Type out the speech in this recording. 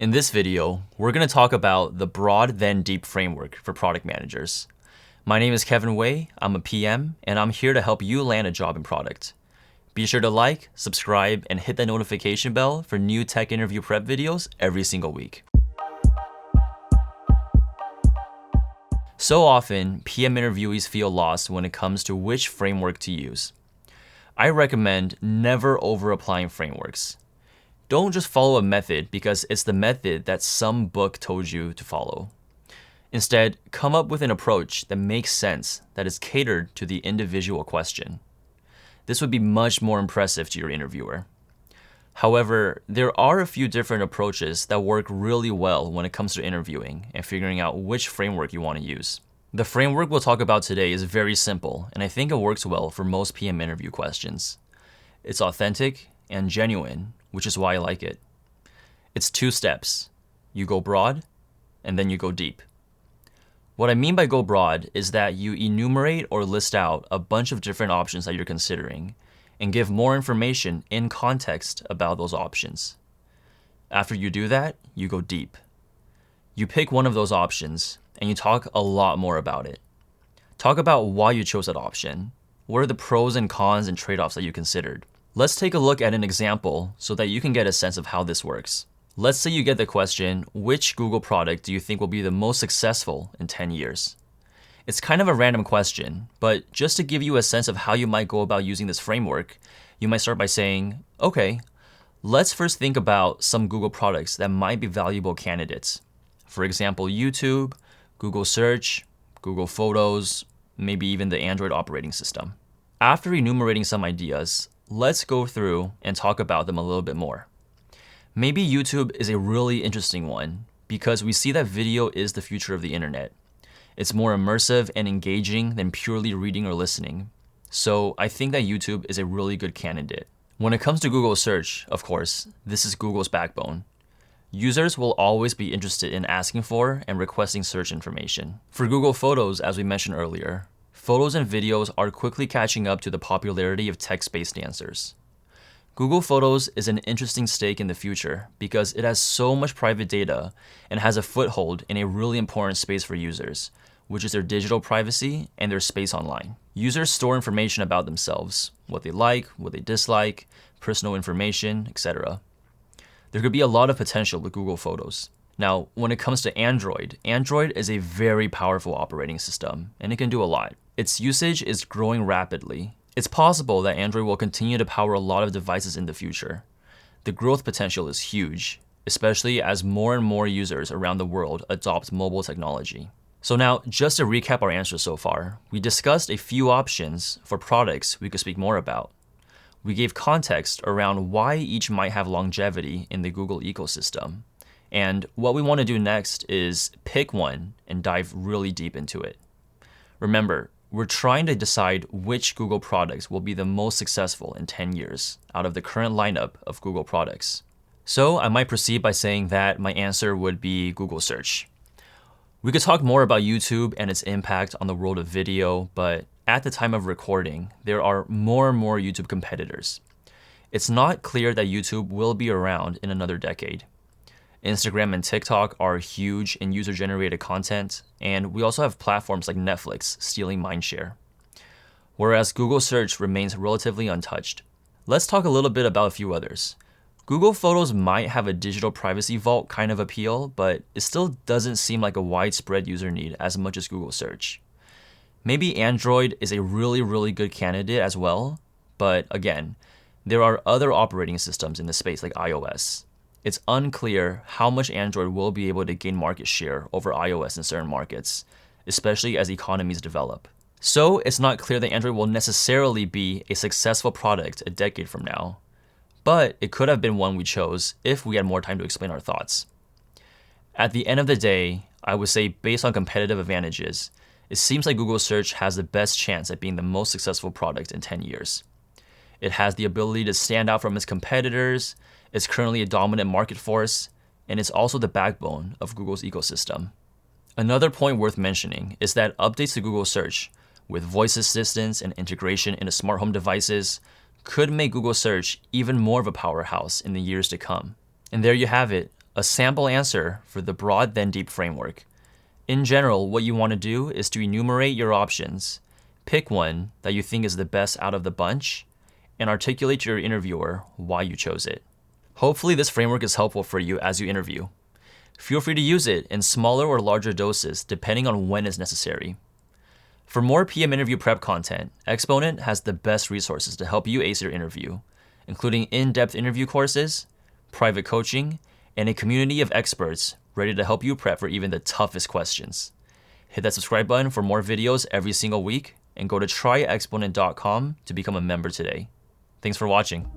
In this video, we're going to talk about the broad then deep framework for product managers. My name is Kevin Wei, I'm a PM, and I'm here to help you land a job in product. Be sure to like, subscribe, and hit that notification bell for new tech interview prep videos every single week. So often, PM interviewees feel lost when it comes to which framework to use. I recommend never over-applying frameworks. Don't just follow a method because it's the method that some book told you to follow. Instead, come up with an approach that makes sense, that is catered to the individual question. This would be much more impressive to your interviewer. However, there are a few different approaches that work really well when it comes to interviewing and figuring out which framework you want to use. The framework we'll talk about today is very simple, and I think it works well for most PM interview questions. It's authentic and genuine, which is why I like it. It's 2 steps. You go broad, and then you go deep. What I mean by go broad is that you enumerate or list out a bunch of different options that you're considering and give more information in context about those options. After you do that, you go deep. You pick one of those options and you talk a lot more about it. Talk about why you chose that option. What are the pros and cons and trade-offs that you considered? Let's take a look at an example so that you can get a sense of how this works. Let's say you get the question, which Google product do you think will be the most successful in 10 years? It's kind of a random question, but just to give you a sense of how you might go about using this framework, you might start by saying, okay, let's first think about some Google products that might be valuable candidates. For example, YouTube, Google Search, Google Photos, maybe even the Android operating system. After enumerating some ideas, let's go through and talk about them a little bit more. Maybe YouTube is a really interesting one because we see that video is the future of the internet. It's more immersive and engaging than purely reading or listening. So I think that YouTube is a really good candidate. When it comes to Google Search, of course, this is Google's backbone. Users will always be interested in asking for and requesting search information. For Google Photos, as we mentioned earlier, photos and videos are quickly catching up to the popularity of text-based answers. Google Photos is an interesting stake in the future because it has so much private data and has a foothold in a really important space for users, which is their digital privacy and their space online. Users store information about themselves, what they like, what they dislike, personal information, etc. There could be a lot of potential with Google Photos. Now, when it comes to Android is a very powerful operating system, and it can do a lot. Its usage is growing rapidly. It's possible that Android will continue to power a lot of devices in the future. The growth potential is huge, especially as more and more users around the world adopt mobile technology. So now, just to recap our answers so far, we discussed a few options for products we could speak more about. We gave context around why each might have longevity in the Google ecosystem. And what we want to do next is pick one and dive really deep into it. Remember, we're trying to decide which Google products will be the most successful in 10 years out of the current lineup of Google products. So I might proceed by saying that my answer would be Google Search. We could talk more about YouTube and its impact on the world of video, but at the time of recording, there are more and more YouTube competitors. It's not clear that YouTube will be around in another decade. Instagram and TikTok are huge in user-generated content, and we also have platforms like Netflix stealing mindshare. Whereas Google Search remains relatively untouched. Let's talk a little bit about a few others. Google Photos might have a digital privacy vault kind of appeal, but it still doesn't seem like a widespread user need as much as Google Search. Maybe Android is a really good candidate as well, but again, there are other operating systems in the space like iOS. It's unclear how much Android will be able to gain market share over iOS in certain markets, especially as economies develop. So it's not clear that Android will necessarily be a successful product a decade from now, but it could have been one we chose if we had more time to explain our thoughts. At the end of the day, I would say based on competitive advantages, it seems like Google Search has the best chance at being the most successful product in 10 years. It has the ability to stand out from its competitors, it's currently a dominant market force, and it's also the backbone of Google's ecosystem. Another point worth mentioning is that updates to Google Search, with voice assistance and integration into smart home devices, could make Google Search even more of a powerhouse in the years to come. And there you have it, a sample answer for the broad then deep framework. In general, what you want to do is to enumerate your options, pick one that you think is the best out of the bunch, and articulate to your interviewer why you chose it. Hopefully this framework is helpful for you as you interview. Feel free to use it in smaller or larger doses depending on when is necessary. For more PM interview prep content, Exponent has the best resources to help you ace your interview, including in-depth interview courses, private coaching, and a community of experts ready to help you prep for even the toughest questions. Hit that subscribe button for more videos every single week, and go to tryexponent.com to become a member today. Thanks for watching.